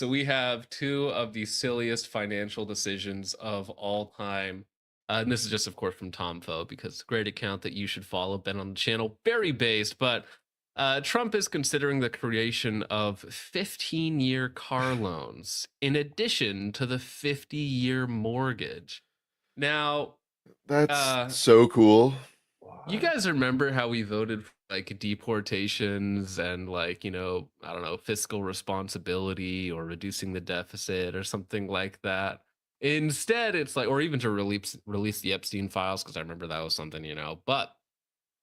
So we have two of the silliest financial decisions of all time. And this is just, of course, from TomFo because great account that you should follow. Been on the channel, very based, but Trump is considering the creation of 15-year car loans in addition to the 50-year mortgage. Now, That's uh, so cool. you What? guys remember how we voted for like deportations and like, I don't know, fiscal responsibility or reducing the deficit or something like that. Instead, it's like, or even to release the Epstein files, because I remember that was something, But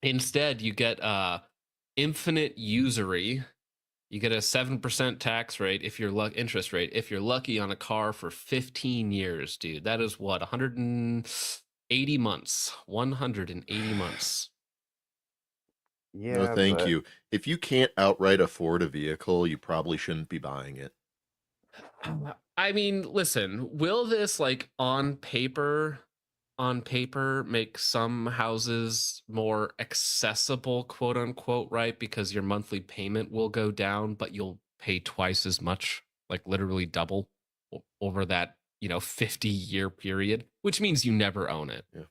instead, you get infinite usury. You get a 7% tax rate if you're interest rate if you're lucky on a car for 15 years, dude. That is what 180 months. 180 months. No, Yeah, thank but you. If you can't outright afford a vehicle, you probably shouldn't be buying it. I mean, listen, will this like on paper make some houses more accessible, quote unquote, right? Because your monthly payment will go down, but you'll pay twice as much, like literally double over that, 50-year period, which means you never own it. Yeah.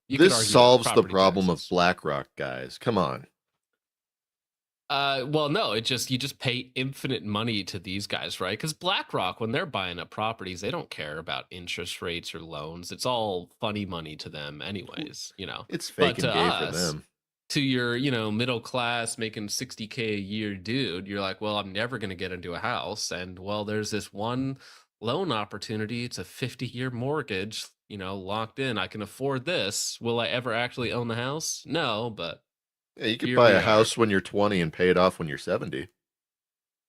You could This argue that with solves the property problem of taxes. BlackRock, guys. Come on. Well, no, you just pay infinite money to these guys, right? Because BlackRock, when they're buying up properties, they don't care about interest rates or loans. It's all funny money to them, anyways. It's fake But and to gay for us, them. to your, middle class making 60K a year dude, you're like, well, I'm never going to get into a house. And well, there's this one loan opportunity. It's a 50-year mortgage, locked in. I can afford this. Will I ever actually own the house? No, but Yeah, you could here buy we a are. house when you're 20 and pay it off when you're 70.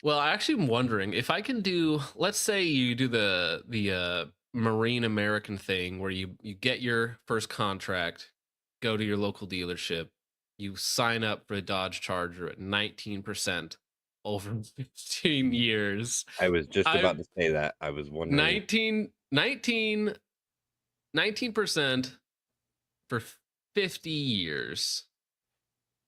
Well, I actually am wondering if I can do. Let's say you do the Marine American thing where you get your first contract, go to your local dealership, you sign up for a Dodge Charger at 19% over 15 years. I was just I about to say that. I was wondering. 19% for 50 years.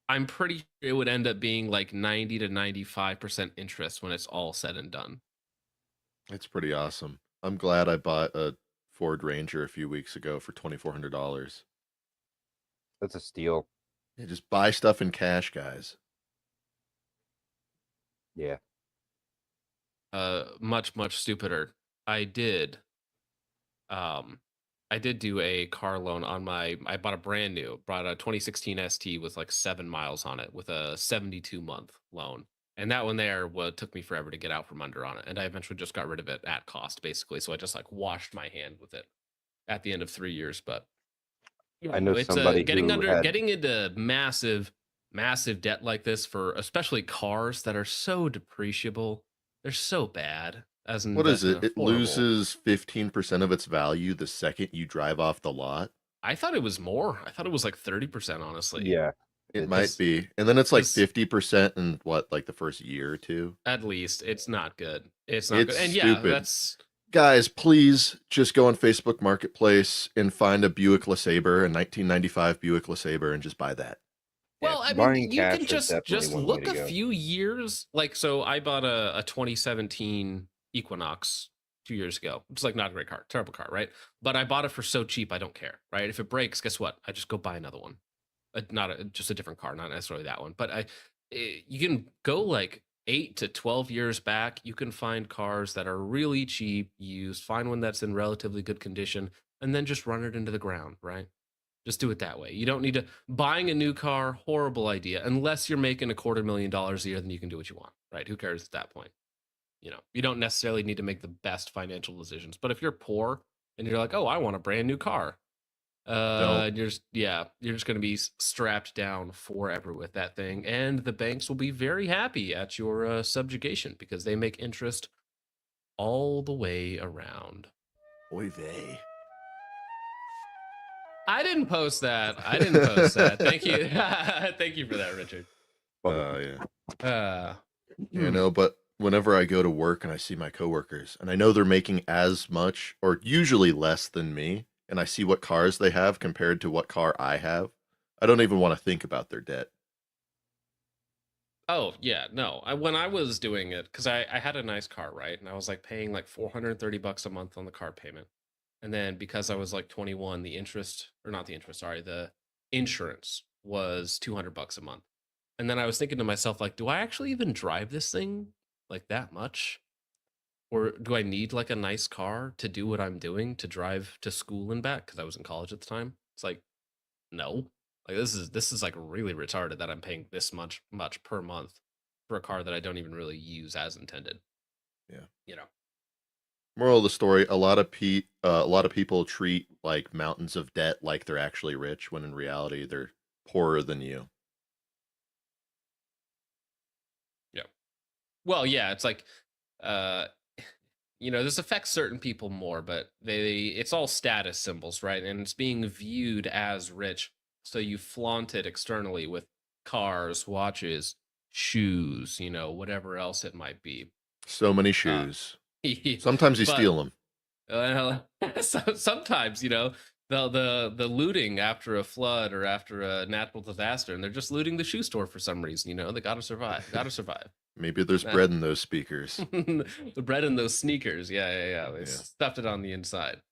I'm pretty sure it would end up being like 90 to 95% interest when it's all said and done. It's pretty awesome. I'm glad I bought a Ford Ranger a few weeks ago for $2,400. That's a steal. Yeah, just buy stuff in cash, guys. Yeah. Much stupider. I did um I did do a car loan on I bought a brand new, bought a 2016 ST with like 7 miles on it with a 72-month loan. And that one there what took me forever to get out from under on it. And I eventually just got rid of it at cost basically. So I just like washed my hand with it at the end of 3 years, but I know it's somebody getting who had, getting into massive debt like this for especially cars that are so depreciable. They're so bad as an What is it? investment, It horrible. loses 15% of its value the second you drive off the lot. I thought it was more. I thought it was like 30%, honestly. yeah, It might it's, be. And then it's like Because 50% in what, like the first year or two? at least it's not good. It's not It's good. And yeah, stupid. that's Guys, please just go on Facebook Marketplace and find a Buick LeSabre, a 1995 Buick LeSabre, and just buy that. yeah, well, I mean, buying you can cash is just definitely just one way look to a go. few years. Like, so I bought a 2017 Equinox 2 years ago. It's like not a great car, terrible car, right? But I bought it for so cheap, I don't care, right? If it breaks, guess what? I just go buy another one. Not just a different car, not necessarily that one. But you can go like 8 to 12 years back. You can find cars that are really cheap, used. Find one that's in relatively good condition, and then just run it into the ground, right? Just do it that way. You don't need to buying a new car, horrible idea. Unless you're making $250,000 a year, then you can do what you want, right? Who cares at that point? You don't necessarily need to make the best financial decisions. But if you're poor and you're like, oh, I want a brand new car, Don't. you're just going to be strapped down forever with that thing, and the banks will be very happy at your subjugation because they make interest all the way around. Oy vey. I didn't post that. I didn't post that. Thank you. Thank you for that, Richard. Yeah. Uh, But whenever I go to work and I see my coworkers and I know they're making as much or usually less than me, and I see what cars they have compared to what car I have, I don't even want to think about their debt. Oh yeah, no. When I was doing it, because I had a nice car, right? And I was like paying like $430 a month on the car payment. And then because I was like 21, the interest, or not the interest, sorry, the insurance was $200 a month. And then I was thinking to myself, like, do I actually even drive this thing like that much? Or do I need like a nice car to do what I'm doing to drive to school and back? Because I was in college at the time. It's like, no. Like this is like really retarded that I'm paying this much per month for a car that I don't even really use as intended. Yeah. You know. Moral of the story: a lot of people treat like mountains of debt like they're actually rich, when in reality they're poorer than you. Yeah. Well, yeah, it's like uh this affects certain people more, but it's all status symbols, right? And it's being viewed as rich. So you flaunt it externally with cars, watches, shoes, whatever else it might be. So many Uh, shoes. Sometimes you but steal them. well, sometimes the looting after a flood or after a natural disaster, and they're just looting the shoe store for some reason. They got to survive. Got to survive. Maybe there's bread in those speakers. The bread in those sneakers. Yeah. They Yeah. stuffed it on the inside.